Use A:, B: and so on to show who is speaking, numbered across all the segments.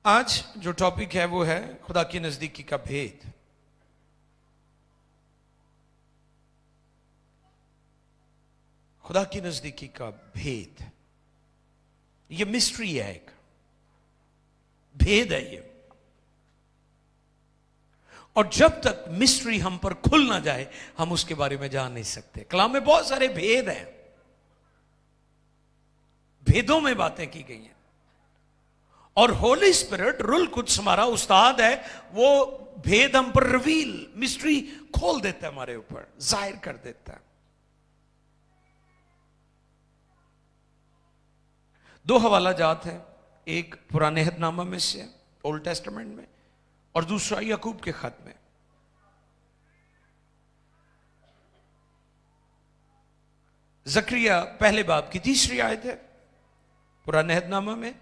A: आज जो टॉपिक है वो है खुदा की नजदीकी का भेद। खुदा की नजदीकी का भेद, ये मिस्ट्री है, एक भेद है ये। और जब तक मिस्ट्री हम पर खुल ना जाए हम उसके बारे में जान नहीं सकते। कलाम में बहुत सारे भेद हैं, भेदों में बातें की गई हैं, और होली स्पिरिट रुल कुछ हमारा उस्ताद है, वो भेद हम पर रिवील, मिस्ट्री खोल देता है, हमारे ऊपर जाहिर कर देता है। दो हवाला जात है, एक पुराने अहदनामा में से ओल्ड टेस्टामेंट में, और दूसरा याकूब के खत में। जकरिया पहले बाब की 3री आयत है पुराने अहदनामा में,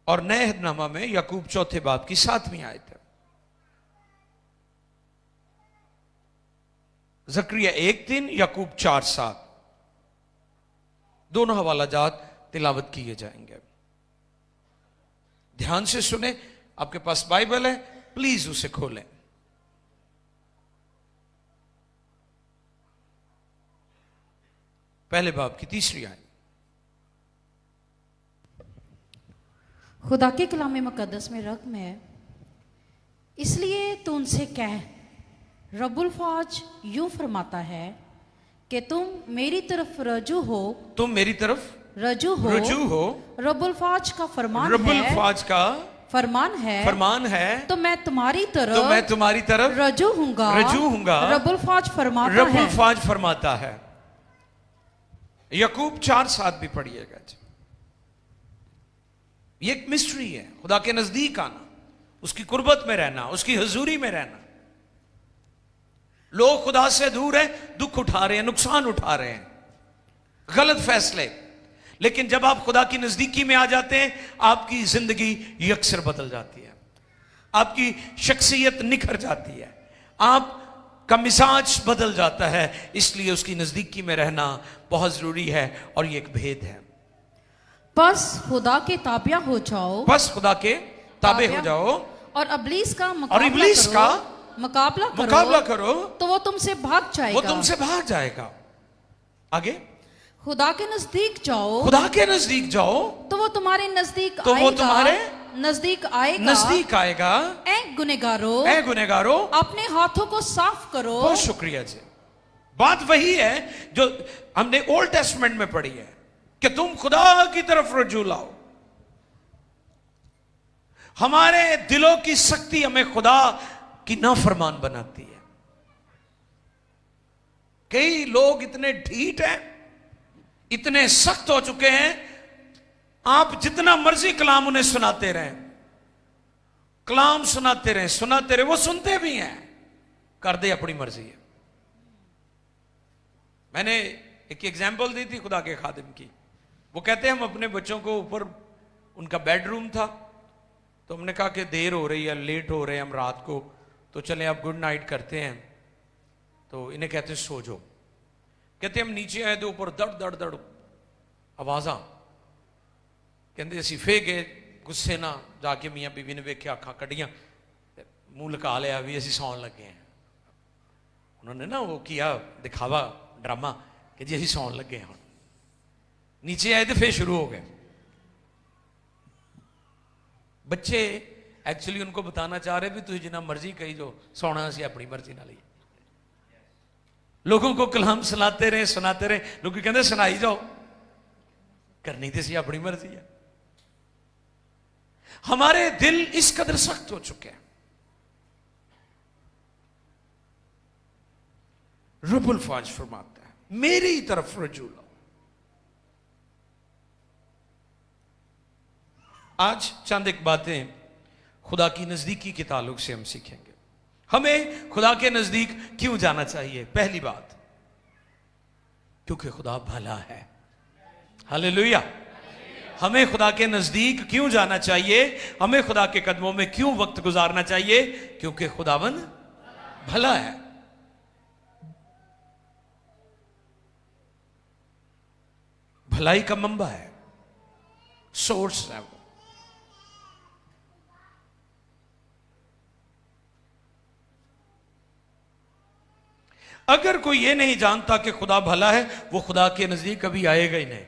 A: और नए अहदनामा में याकूब चौथे बाब की 7वीं आयत है। जकरिया 1:3, याकूब 4:7, दोनों हवाला जात तिलावत किए जाएंगे। ध्यान से सुने, आपके पास बाइबल है, प्लीज उसे खोलें। पहले बाब की 3री आयत।
B: खुदा के कलाम मुकद्दस में रकम है, इसलिए तू उनसे कह, रब्बुल फौज यूं फरमाता है कि तुम मेरी तरफ रजू हो,
A: तुम मेरी तरफ
B: रजू हो, रब्बुल फौज का फरमान
A: रब्बुल
B: है,
A: फौज का
B: फरमान है, तो मैं तुम्हारी तरफ रजू हूंगा, रब्बुल फौज
A: फरमाता है। याकूब 4:7 भी पढ़िएगा। ये एक मिस्ट्री है, खुदा के नजदीक आना, उसकी कुर्बत में रहना, उसकी हजूरी में रहना। लोग खुदा से दूर हैं, दुख उठा रहे हैं, नुकसान उठा रहे हैं, गलत फैसले, लेकिन जब आप खुदा की नजदीकी में आ जाते हैं आपकी जिंदगी यकसर बदल जाती है, आपकी शख्सियत निखर जाती है, आपका मिजाज बदल जाता है। इसलिए उसकी नजदीकी में रहना बहुत जरूरी है, और ये एक भेद है।
B: बस खुदा के ताबिया हो जाओ, और इब्लीस का मुकाबला करो, तो वो तुमसे भाग जाएगा।
A: आगे,
B: खुदा के नजदीक जाओ, तो वो तुम्हारे नजदीक आएगा। ऐ गुनहगारों, अपने हाथों को साफ करो।
A: बहुत शुक्रिया जी। बात वही है जो हमने ओल्ड टेस्टमेंट में पढ़ी है कि तुम खुदा की तरफ रजू लाओ। हमारे दिलों की सख्ती हमें खुदा की नाफरमान बनाती है। कई लोग इतने ढीठ हैं, इतने सख्त हो चुके हैं, आप जितना मर्जी कलाम उन्हें सुनाते रहें, वो सुनते भी हैं, कर दे अपनी मर्जी है। मैंने एक एग्जाम्पल दी थी खुदा के खादिम की। वो कहते हैं हम अपने बच्चों को, ऊपर उनका बेडरूम था, तो हमने कहा कि देर हो रही है, लेट हो रहे हैं हम रात को, तो चले आप गुड नाइट करते हैं। तो इन्हें कहते हैं सो जाओ। कहते हम नीचे आए तो ऊपर दड़ दड़ आवाज़ा, कहते असी फे गए गुस्से ना, जाके मियाँ बीवी ने वेख्या, अखा कड़ियां, मुंह लगा लिया भी असी सौन लगे हैं। उन्होंने ना वो किया दिखावा, ड्रामा कि जी असी सौन लगे हैं। नीचे आए तो फिर शुरू हो गए। बच्चे एक्चुअली उनको बताना चाह रहे भी तुझे जितना मर्जी कही जो सोना असी अपनी मर्जी ना ली। लोगों को कलाम सुनाते रहे, लोग कहते सुनाई जाओ, करनी तो सी अपनी मर्जी है। हमारे दिल इस कदर सख्त हो चुके हैं। रब्बुल फौज फरमाता है मेरी तरफ रजू लो। आज चंद एक बातें खुदा की नजदीकी के ताल्लुक से हम सीखेंगे। हमें खुदा के नजदीक क्यों जाना चाहिए? पहली बात, क्योंकि खुदा भला है। हालेलुया। हमें खुदा के नजदीक क्यों जाना चाहिए? हमें खुदा के कदमों में क्यों वक्त गुजारना चाहिए? क्योंकि खुदावंद भला है। भलाई का मंबा है, सोर्स है वो। अगर कोई ये नहीं जानता कि खुदा भला है, वो खुदा के नजदीक कभी आएगा ही नहीं।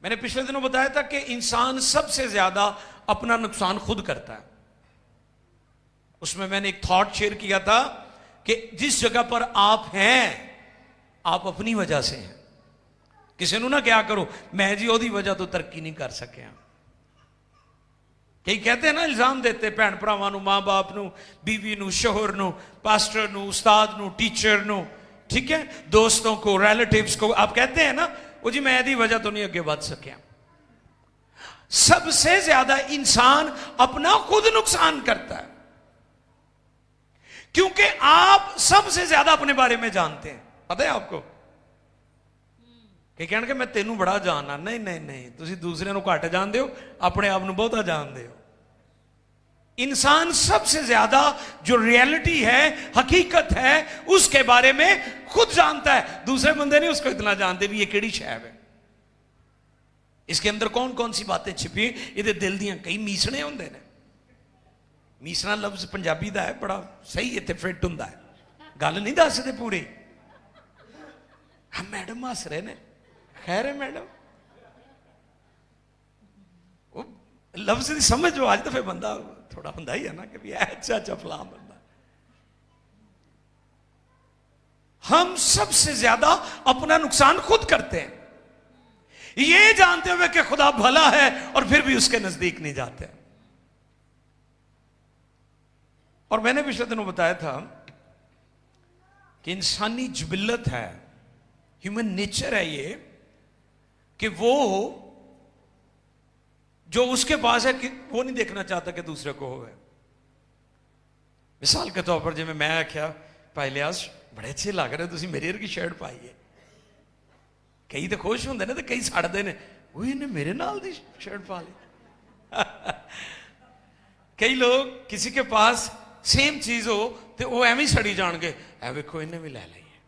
A: मैंने पिछले दिनों बताया था कि इंसान सबसे ज्यादा अपना नुकसान खुद करता है। उसमें मैंने एक थॉट शेयर किया था कि जिस जगह पर आप हैं, आप अपनी वजह से हैं। किसी ने ना क्या करो, मैं जी ओदी वजह तो तरक्की नहीं कर सके। कई कहते हैं ना, इल्जाम देते भैन भरावां नूं, मां बाप नूं, बीवी नूं, शोहर नूं, पास्टर नूं, उस्ताद नूं, टीचर नूं, ठीक है, दोस्तों को, रिलेटिव्स को। आप कहते हैं ना, वो जी मैं दी वजह तो नहीं आगे बढ़ सकिया। सबसे ज्यादा इंसान अपना खुद नुकसान करता है, क्योंकि आप सबसे ज्यादा अपने बारे में जानते हैं। पता है आपको कि कहने के मैं तेनू बड़ा जानना, नहीं नहीं नहीं, तुसी दूसरे नूं घट जानदे हो, अपने आप नूं बहुता जानदे हो। इंसान सबसे ज्यादा जो रियलिटी है, हकीकत है, उसके बारे में खुद जानता है। दूसरे बंदे नहीं उसको इतना जानते भी ये केड़ी शै है, इसके अंदर कौन कौन सी बातें छिपी, ये दिल दियां कई मीसने होंदे ने। मीसना लफ्ज पंजाबी दा है, बड़ा सही इत्थे फिट हुंदा है, गल नहीं दसदे पूरी। हम मैडम हस रहे ने, खैर है मैडम, वो लफ्ज की समझ जो आज तो फिर बंदा थोड़ा होंदा ही है ना कि अच्छा अच्छा फलां बंदा। हम सबसे ज्यादा अपना नुकसान खुद करते हैं, ये जानते हुए कि खुदा भला है, और फिर भी उसके नजदीक नहीं जाते। और मैंने पिछले दिनों बताया था कि इंसानी जिबिल्लत है, ह्यूमन नेचर है ये, कि वो जो उसके पास है कि वो नहीं देखना चाहता कि दूसरे को हो। मिसाल के तौर पर जिवें मैं आख्या भाई लिहाज बड़े अच्छे लग रहे, तुसीं मेरी वर्गी शर्ट पाई है। कई तो खुश होंगे ने, तो कई सड़ते हैं, वो इन्हें मेरे नाल दी शर्ट पा ली। कई लोग किसी के पास सेम चीज हो तो वो एवं सड़ी जाएंगे, ऐ वेखो इन्हें भी ले ली है।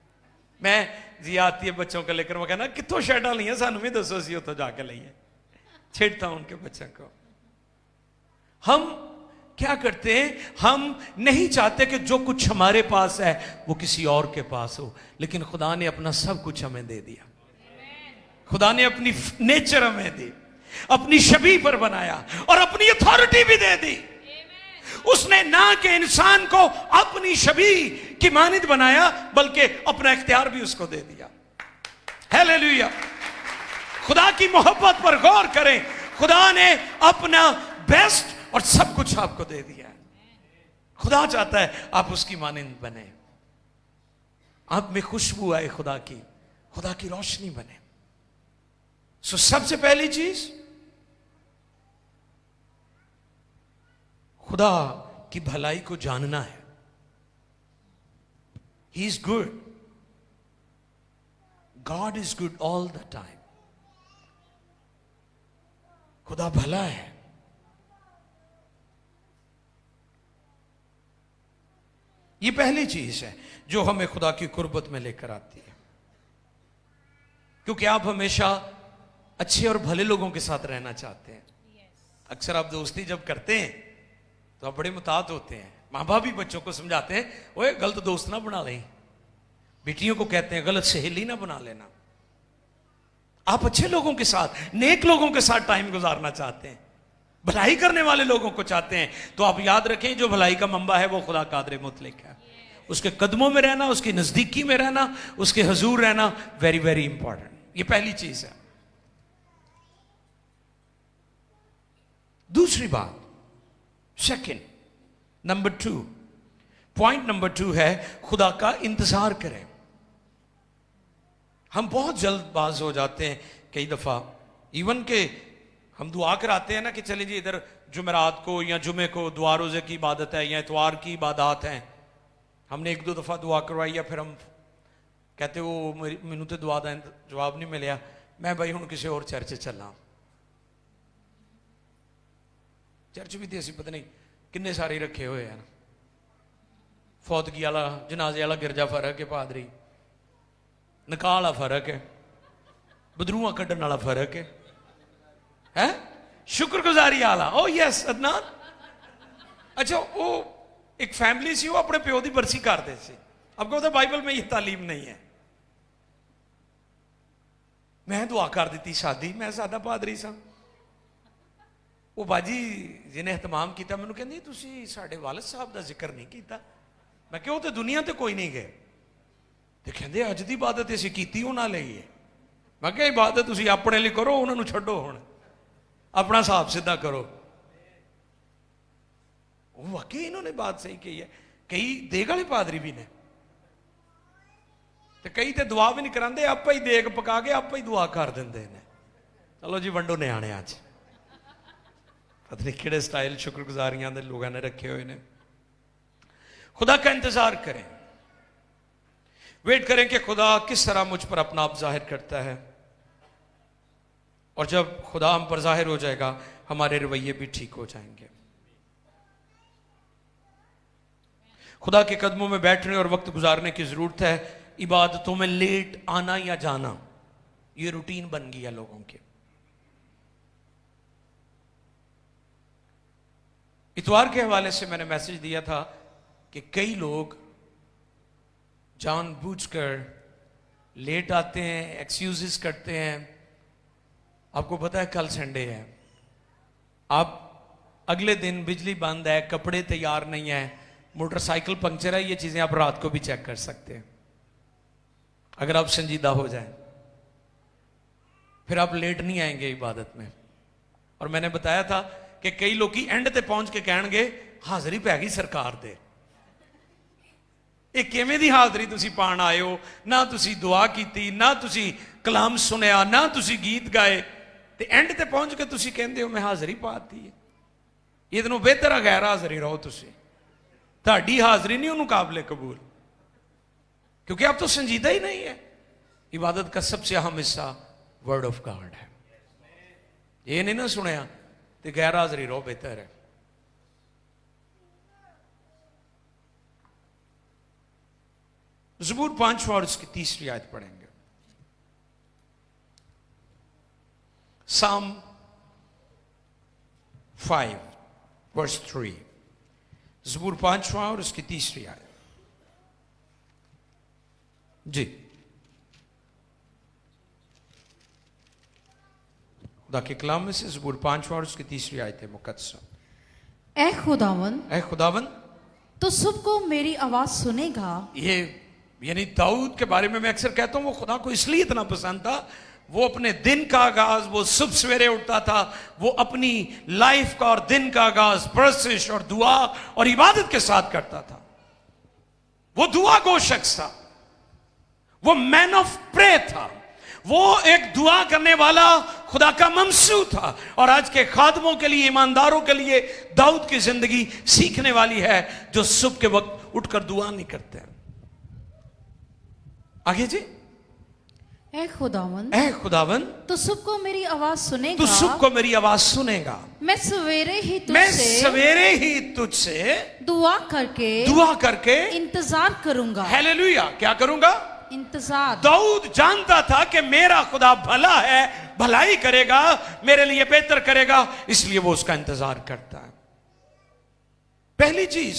A: मैं जी आती है बच्चों को लेकर, मैं कहना कितों शर्टा लिया, सानू भी दसो, असीं उत्थों जाके लईए। छेड़ता हूं उनके बच्चों को। हम क्या करते हैं, हम नहीं चाहते कि जो कुछ हमारे पास है वो किसी और के पास हो, लेकिन खुदा ने अपना सब कुछ हमें दे दिया। खुदा ने अपनी नेचर हमें दी, अपनी शबीह पर बनाया, और अपनी अथॉरिटी भी दे दी। उसने ना कि इंसान को अपनी शबीह की मानिंद बनाया, बल्कि अपना इख्तियार भी उसको दे दिया। हालेलुया। खुदा की मोहब्बत पर गौर करें, खुदा ने अपना बेस्ट और सब कुछ आपको दे दिया है। खुदा चाहता है आप उसकी मानिंद बने, आप में खुशबू आए खुदा की रोशनी बने। सो सबसे पहली चीज, खुदा की भलाई को जानना है। He is good, God is good all the time. खुदा भला है। ये पहली चीज है जो हमें खुदा की कुर्बत में लेकर आती है, क्योंकि आप हमेशा अच्छे और भले लोगों के साथ रहना चाहते हैं। अक्सर आप दोस्ती जब करते हैं तो आप बड़े मुतात होते हैं। माँ बाप भी बच्चों को समझाते हैं, ओए गलत दोस्त ना बना लें। बेटियों को कहते हैं गलत सहेली ना बना लेना। आप अच्छे लोगों के साथ, नेक लोगों के साथ टाइम गुजारना चाहते हैं, भलाई करने वाले लोगों को चाहते हैं, तो आप याद रखें जो भलाई का मंबा है वो खुदा कादिर मुतलक है। उसके कदमों में रहना, उसकी नजदीकी में रहना, उसके हुजूर रहना वेरी वेरी इंपॉर्टेंट। ये पहली चीज है। दूसरी बात, सेकंड, नंबर 2, पॉइंट नंबर 2 है खुदा का इंतजार करें। हम बहुत जल्दबाज हो जाते हैं कई दफा, इवन के हम दुआ कराते हैं ना कि चलिए जी इधर जुमेरात को या जुमे को दुआ रोजे की इबादत है या इतवार की इबादत है। हमने 1-2 दफा दुआ करवाई या फिर हम कहते वो मैनू तो दुआ का जवाब नहीं मिलया, मैं भाई हूँ किसी और चर्च चलना। चर्च भी तो असी पता नहीं किन्ने सारे रखे हुए हैं। फौतगी वाला, जनाजे वाला गिरजा फर्क है, पादरी निकाह वाला फर्क है, बदरूआ कड्डन वाला फर्क है, शुक्रगुजारी वाला। ओ यस अदनान, अच्छा वो एक फैमिली सी वो अपने प्यो की बरसी करते थे। अब कहते बाइबल में ये तालीम नहीं है। मैं दुआ कर दी शादी, मैं सादा पादरी सा। वो बाजी जिन्हें एहतमाम किया मैंने कहती तुसी साडे वालिद साहब का जिक्र नहीं किया। मैं क्यों तो दुनिया ते कोई नहीं गए। तो कहते अज की इबादत असीं कीती उन्हां लई है। मैं क्या इबादत तुसीं अपने लिए करो, उन्होंने छड्डो, हुण अपना हिसाब सीधा करो। वो वाकई इन्होंने बात सही कही है। कई देग वाले पादरी भी ने, तो कई तो दुआ भी नहीं कराते, आप ही देग पका के आप ही दुआ कर देंगे ने। चलो जी वंडो न्याणे अज पता नहीं किहड़े स्टाइल शुक्रगुजारियां दे लोगों ने रखे हुए ने। खुदा का इंतजार करें, वेट करें कि खुदा किस तरह मुझ पर अपना आप जाहिर करता है। और जब खुदा हम पर जाहिर हो जाएगा हमारे रवैये भी ठीक हो जाएंगे। खुदा के कदमों में बैठने और वक्त गुजारने की जरूरत है। इबादतों में लेट आना या जाना ये रूटीन बन गई है लोगों के। इतवार के हवाले से मैंने मैसेज दिया था कि कई लोग जानबूझकर लेट आते हैं, एक्सक्यूजेस करते हैं। आपको पता है कल संडे है, आप अगले दिन बिजली बंद है, कपड़े तैयार नहीं है, मोटरसाइकिल पंक्चर है, ये चीजें आप रात को भी चेक कर सकते हैं अगर आप संजीदा हो जाएं। फिर आप लेट नहीं आएंगे इबादत में। और मैंने बताया था कि कई लोग एंड ते पहुंच के कहणगे हाजरी पै गई सरकार दे। ਇਹ ਕਿਵੇਂ ਦੀ ਹਾਜ਼ਰੀ ਤੁਸੀਂ ਪਾਣ ਆਏ ਹੋ? ਨਾ ਤੁਸੀਂ ਦੁਆ ਕੀਤੀ, ਨਾ ਤੁਸੀਂ ਕਲਾਮ ਸੁਨਿਆ, ਨਾ ਤੁਸੀਂ ਗੀਤ ਗਾਏ, ਤੇ ਐਂਡ ਤੇ ਪਹੁੰਚ ਕੇ ਤੁਸੀਂ ਕਹਿੰਦੇ ਹੋ ਮੈਂ ਹਾਜ਼ਰੀ ਪਾਤੀ ਹੈ। ਇਹਦੇ ਨੂੰ ਬਿਹਤਰ ਹੈ ਗੈਰ ਹਾਜ਼ਰੀ ਰਹੋ ਤੁਸੀਂ। ਤੁਹਾਡੀ ਹਾਜ਼ਰੀ ਨਹੀਂ ਉਹਨੂੰ ਕਾਬਲੇ ਕਬੂਲ, क्योंकि आप तो संजीदा ही नहीं है। इबादत का सबसे अहम हिस्सा वर्ड ऑफ गॉड है। ये नहीं ना सुनया तो गैर हाजरी रहो बेहतर है। ज़बूर 5 और उसकी 3री आयत पढ़ेंगे। Psalm 5 verse 3, ज़बूर 5 और उसकी 3री आयत जी। खुदा के कलाम में से ज़बूर 5 और उसकी 3री आयत है मुकद्दस।
B: ऐ खुदावन
A: तो
B: सबको मेरी आवाज सुनेगा।
A: ये यानी दाऊद के बारे में मैं अक्सर कहता हूं वो खुदा को इसलिए इतना पसंद था, वो अपने दिन का आगाज, वो सुबह सवेरे उठता था, वो अपनी लाइफ का और दिन का आगाज परसिश और दुआ और इबादत के साथ करता था। वो दुआ गो शख्स था, वो मैन ऑफ प्रे था, वो एक दुआ करने वाला खुदा का ममसू था। और आज के खादमों के लिए, ईमानदारों के लिए दाऊद की जिंदगी सीखने वाली है, जो सुबह के वक्त उठकर दुआ नहीं करते हैं। आगे जी।
B: ऐ
A: खुदावन
B: तो सबको मेरी आवाज सुनेगा,
A: तू सबको मेरी आवाज सुनेगा।
B: मैं सवेरे ही तुझसे दुआ करके इंतजार करूंगा।
A: हालेलुया। क्या करूंगा?
B: इंतजार।
A: दाऊद जानता था कि मेरा खुदा भला है, भलाई करेगा, मेरे लिए बेहतर करेगा, इसलिए वो उसका इंतजार करता है। पहली चीज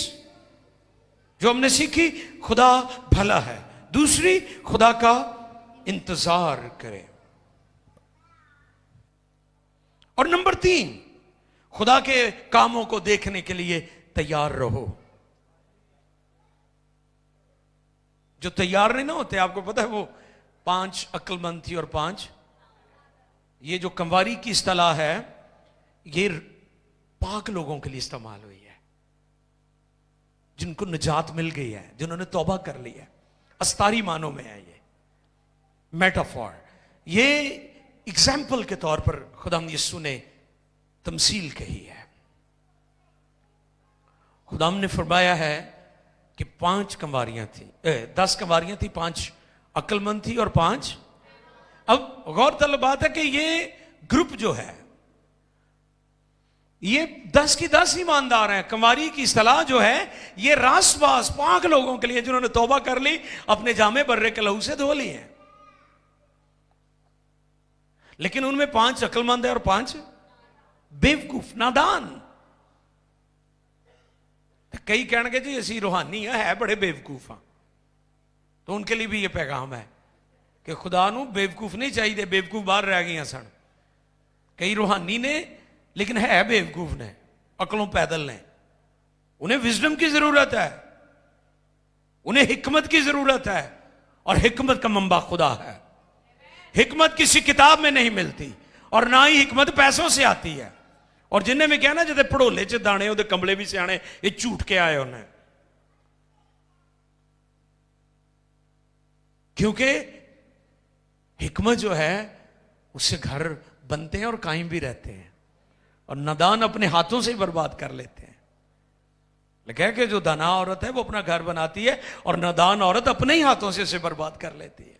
A: जो हमने सीखी, खुदा भला है। दूसरी, खुदा का इंतजार करें। और नंबर 3, खुदा के कामों को देखने के लिए तैयार रहो। जो तैयार नहीं ना होते, आपको पता है वो 5 अक्लमंद थी और 5, ये जो कंवारी की इस्तिलाह है ये पाक लोगों के लिए इस्तेमाल हुई है, जिनको निजात मिल गई है, जिन्होंने तौबा कर ली है। अस्तारी मानों में है ये मेटाफॉर, ये एग्जाम्पल के तौर पर खुदा यीशु ने तमसील कही है। खुदा ने फरमाया है कि 5 कंवारियां थी, 10 कंवारियां थी, 5 अक्लमंद थी और 5। अब गौरतलब बात है कि ये ग्रुप जो है ये 10 की 10 ईमानदार हैं। कंवारी की इस्तिलाह जो है ये रासबास पाक लोगों के लिए, जिन्होंने तौबा कर ली, अपने जामे बर्रे के लहू से धो लिए हैं। लेकिन उनमें 5 अक्लमंद है और 5 बेवकूफ नादान। कई कहणगे जी असी रूहानी है बड़े बेवकूफ हाँ। तो उनके लिए भी ये पैगाम है कि खुदा नू बेवकूफ नहीं चाहिए, बेवकूफ बाहर रह गई सन। कई रूहानी ने लेकिन है बेवकूफ ने, अकलों पैदल ने। उन्हें विजडम की जरूरत है, उन्हें हिकमत की जरूरत है, और हिकमत का मंबा खुदा है। हिकमत किसी किताब में नहीं मिलती, और ना ही हिकमत पैसों से आती है। और जिन्हें मैं कहना जिदे पड़ोले च दाने उहदे कंबले भी सियाने, ये झूठ के आए उन्हें। क्योंकि हिकमत जो है उससे घर बनते हैं और कायम भी रहते हैं, और नादान अपने हाथों से ही बर्बाद कर लेते हैं। लिखा कि जो दाना औरत है वो अपना घर बनाती है, और नादान औरत अपने ही हाथों से उसे बर्बाद कर लेती है।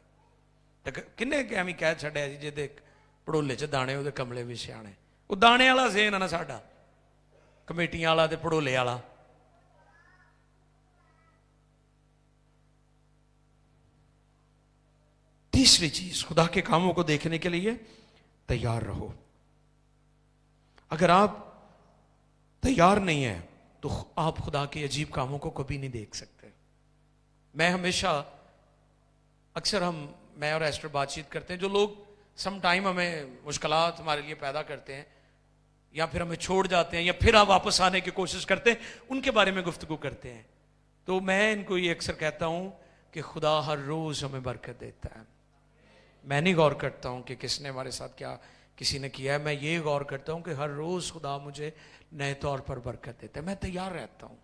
A: तो किन्ने एवं कह छड़िया जी जिदे पड़ोले च दाने उहदे कमले भी सियाने। वो दाने वाला सेन है ना साडा, कमेटियां वाला ते पड़ोले वाला। तीसरी चीज, खुदा के कामों को देखने के लिए तैयार रहो। अगर आप तैयार नहीं है तो आप खुदा के अजीब कामों को कभी नहीं देख सकते। मैं हमेशा अक्सर मैं और एस्टर बातचीत करते हैं, जो लोग सम टाइम हमें मुश्किलात हमारे लिए पैदा करते हैं, या फिर हमें छोड़ जाते हैं, या फिर आप वापस आने की कोशिश करते हैं, उनके बारे में गुफ्तगू करते हैं। तो मैं इनको ये अक्सर कहता हूं कि खुदा हर रोज हमें बरकत देता है। मैं नहीं गौर करता हूं कि किसने हमारे साथ क्या किसी ने किया है, मैं ये गौर करता हूं कि हर रोज खुदा मुझे नए तौर पर बरकत देता है। मैं तैयार रहता हूं।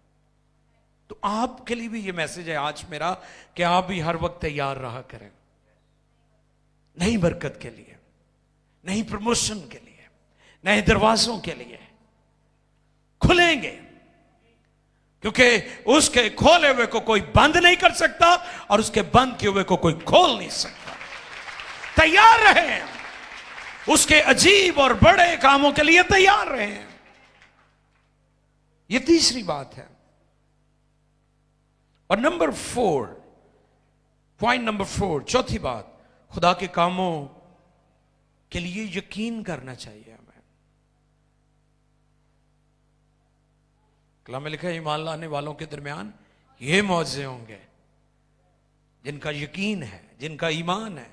A: तो आपके लिए भी ये मैसेज है आज मेरा कि आप भी हर वक्त तैयार रहा करें, नई बरकत के लिए, नई प्रमोशन के लिए, नए दरवाजों के लिए। खुलेंगे, क्योंकि उसके खोले हुए को कोई बंद नहीं कर सकता, और उसके बंद किए हुए को कोई खोल नहीं सकता। तैयार रहें, उसके अजीब और बड़े कामों के लिए तैयार रहें। यह तीसरी बात है। और नंबर 4, पॉइंट नंबर 4, चौथी बात, खुदा के कामों के लिए यकीन करना चाहिए हमें। कलाम में लिखा है ईमान लाने वालों के दरमियान ये मौजे होंगे जिनका यकीन है, जिनका ईमान है।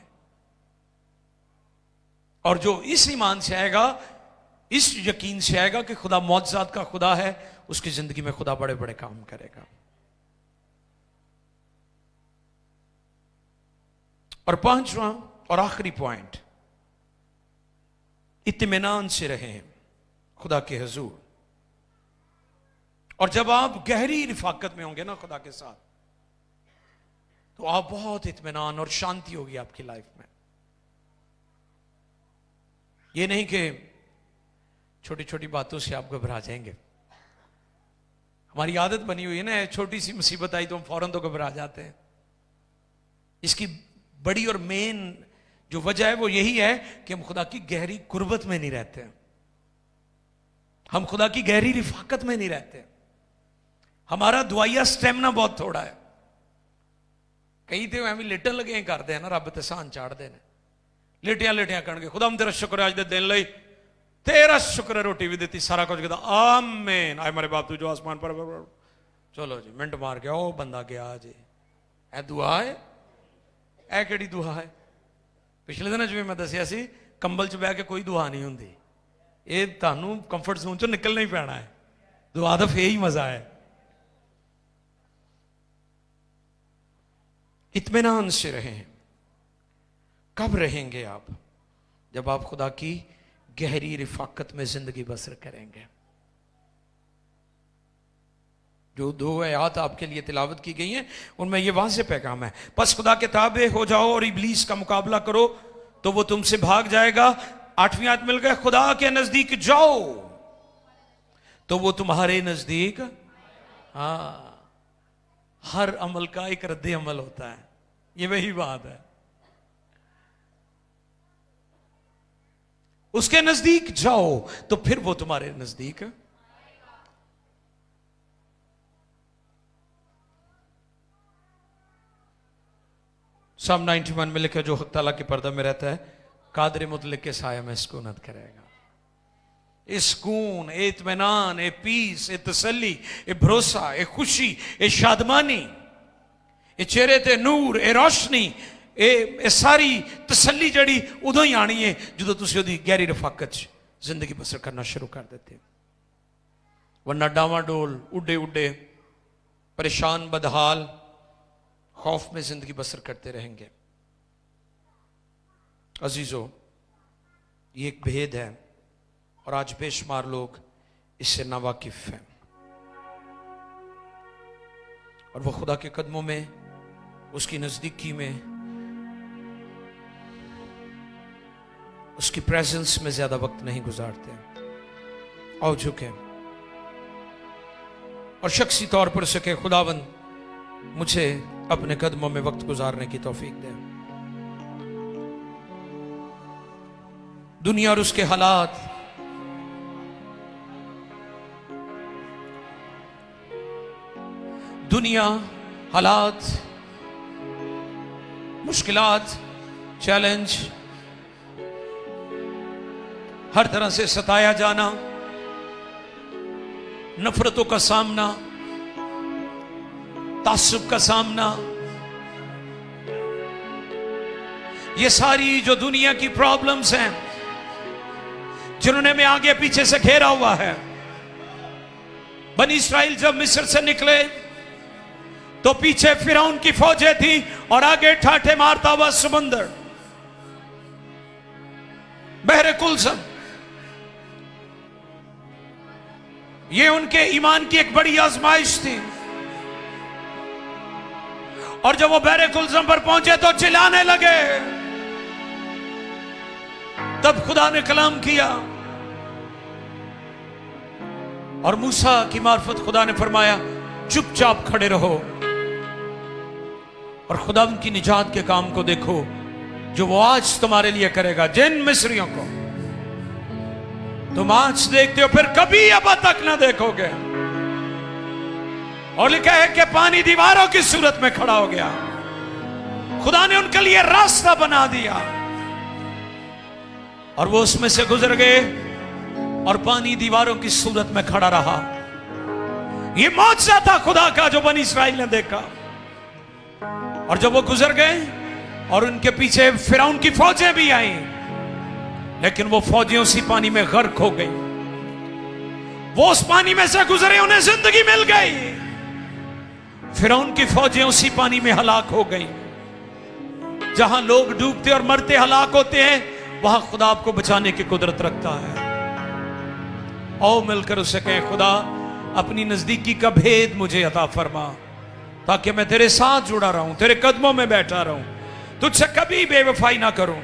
A: और जो इस ईमान से आएगा, इस यकीन से आएगा कि खुदा मौजज़ात का खुदा है, उसकी जिंदगी में खुदा बड़े बड़े काम करेगा। और पांचवां और आखिरी पॉइंट, इत्मीनान से रहें खुदा के हुजूर। और जब आप गहरी रिफाकत में होंगे ना खुदा के साथ, तो आप बहुत इत्मीनान और शांति होगी आपकी लाइफ में। ये नहीं कि छोटी छोटी बातों से आप घबरा जाएंगे। हमारी आदत बनी हुई है ना, छोटी सी मुसीबत आई तो हम फौरन तो घबरा जाते हैं। इसकी बड़ी और मेन जो वजह है वो यही है कि हम खुदा की गहरी कुर्बत में नहीं रहते, हम खुदा की गहरी रिफाकत में नहीं रहते। हमारा दुआया स्टेमिना बहुत थोड़ा है। कई तो एवं लेटन लगे करते हैं ना, रब ते सहन चाढ़ते हैं, लेटिया लेटिया करेंगे खुदा हम तेरा शुक्र है अज दे दिन लई, तेरा शुक्र है रोटी भी दी, सारा कुछ कहता आमीन, आए मेरे बाप तू जो आसमान पर। चलो जी मिंट मार गया, ओ बंदा गया जी। ए दुआ है, ए केड़ी दुआ है? पिछले दिन जिवें मैं दसिया सी, कंबल च बह के कोई दुआ नहीं होंदी। ये तुहानू कंफर्ट जोन चो निकलना ही पैना है। दुआ दा फिर ही मजा है। इत्मीनान से रहें। कब रहेंगे आप? जब आप खुदा की गहरी रिफाकत में जिंदगी बसर करेंगे। जो 2 आयत आपके लिए तिलावत की गई हैं उनमें यह वाज़ेह पैगाम है, बस खुदा के ताबे हो जाओ और इब्लीस का मुकाबला करो तो वो तुमसे भाग जाएगा। 8वीं आयत मिल गया, खुदा के नजदीक जाओ तो वो तुम्हारे नजदीक। हाँ, हर अमल का एक रद्द अमल होता है, ये वही बात है। उसके नजदीक जाओ तो फिर वो तुम्हारे नजदीक। साम 91 में लिखा, जो हक ताला के पर्दा में रहता है कादर मुतलक के साया में सुकूनत करेगा। ए सुकून, ए इत्मीनान, ए पीस, ए तसल्ली, ए भरोसा, ए खुशी, ए शादमानी, ए चेहरे ते नूर, ए रोशनी, ए सारी तसल्ली जड़ी उदों ही आनी है जो तुसी उहदी गहरी रफाकत च जिंदगी बसर करना शुरू कर देते। वरना डावाडोल, उड्डे उड्डे, परेशान, बदहाल, खौफ में जिंदगी बसर करते रहेंगे। अजीजों, ये एक भेद है और आज बेशुमार लोग इससे नावाकिफ हैं। और वो खुदा के कदमों में, उसकी नजदीकी में, उसकी प्रेजेंस में ज्यादा वक्त नहीं गुजारते। आओ झुके और शख्सी तौर पर सके खुदावंद मुझे अपने कदमों में वक्त गुजारने की तौफीक दे। दुनिया और उसके हालात, दुनिया, हालात, मुश्किलात, चैलेंज, हर तरह से सताया जाना, नफरतों का सामना, तासुब का सामना, ये सारी जो दुनिया की प्रॉब्लम्स हैं जिन्होंने में आगे पीछे से घेरा हुआ है। बनी इस्राइल जब मिस्र से निकले तो पीछे फिरौन की फौजें थी और आगे ठाठे मारता हुआ समुंदर, बहरे कुलसम। ये उनके ईमान की एक बड़ी आजमाइश थी। और जब वो बहरे कुलसम पर पहुंचे तो चिल्लाने लगे। तब खुदा ने कलाम किया और मूसा की मार्फत खुदा ने फरमाया चुपचाप खड़े रहो और खुदा उनकी निजात के काम को देखो जो वो आज तुम्हारे लिए करेगा। जिन मिस्रियों को तुम आज देखते हो फिर कभी अब तक ना देखोगे। और लिखा है कि पानी दीवारों की सूरत में खड़ा हो गया। खुदा ने उनके लिए रास्ता बना दिया और वो उसमें से गुजर गए और पानी दीवारों की सूरत में खड़ा रहा। ये मौजज़ा था खुदा का जो बनी इस्राइल ने देखा। और जब वो गुजर गए और उनके पीछे फिरौन की फौजें भी आई, लेकिन वो फौजें उसी पानी में गर्क हो गई। वो उस पानी में से गुजरे, उन्हें जिंदगी मिल गई। फिरौन की फौजें उसी पानी में हलाक हो गई। जहां लोग डूबते और मरते हलाक होते हैं, वहां खुदा आपको बचाने की कुदरत रखता है। आओ मिलकर उसे कहें, खुदा अपनी नजदीकी का भेद मुझे अता फरमा ताकि मैं तेरे साथ जुड़ा रहूं, तेरे कदमों में बैठा रहूं, तुझसे कभी बेवफाई ना करूं।